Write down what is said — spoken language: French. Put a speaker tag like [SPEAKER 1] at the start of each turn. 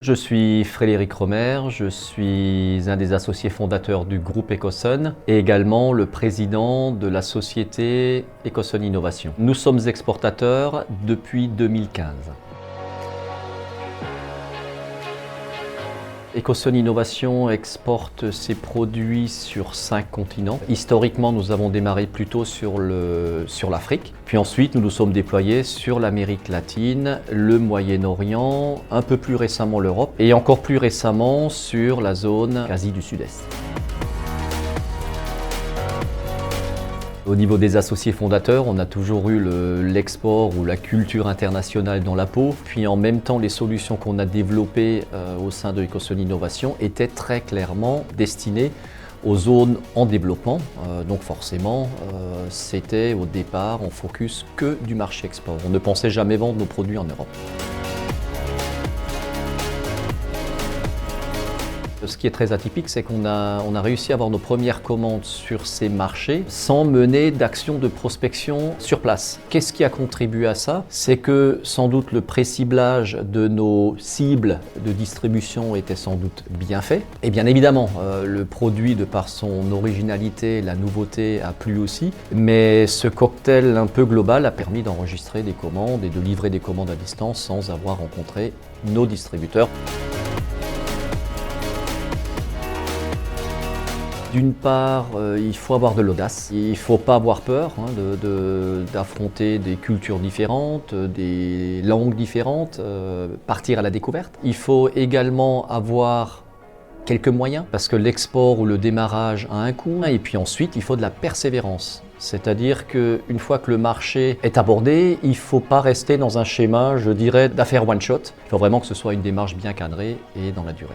[SPEAKER 1] Je suis Frédéric Romer, je suis un des associés fondateurs du groupe Ecoson et également le président de la société Ecoson Innovation. Nous sommes exportateurs depuis 2015. Ecoson Innovation exporte ses produits sur 5 continents. Historiquement, nous avons démarré plutôt sur l'Afrique. Puis ensuite, nous nous sommes déployés sur l'Amérique latine, le Moyen-Orient, un peu plus récemment l'Europe et encore plus récemment sur la zone Asie du Sud-Est. Au niveau des associés fondateurs, on a toujours eu l'export ou la culture internationale dans la peau. Puis en même temps, les solutions qu'on a développées au sein de Ecoson Innovation étaient très clairement destinées aux zones en développement. Donc forcément, c'était au départ en focus que du marché export. On ne pensait jamais vendre nos produits en Europe. Ce qui est très atypique, c'est qu'on a réussi à avoir nos premières commandes sur ces marchés sans mener d'action de prospection sur place. Qu'est-ce qui a contribué à ça? C'est que sans doute le pré-ciblage de nos cibles de distribution était sans doute bien fait. Et bien évidemment, le produit, de par son originalité, la nouveauté, a plu aussi. Mais ce cocktail un peu global a permis d'enregistrer des commandes et de livrer des commandes à distance sans avoir rencontré nos distributeurs. D'une part, il faut avoir de l'audace, il ne faut pas avoir peur d'affronter des cultures différentes, des langues différentes, partir à la découverte. Il faut également avoir quelques moyens, parce que l'export ou le démarrage a un coût. Et puis ensuite, il faut de la persévérance. C'est-à-dire qu'une fois que le marché est abordé, il ne faut pas rester dans un schéma, je dirais, d'affaires one-shot. Il faut vraiment que ce soit une démarche bien cadrée et dans la durée.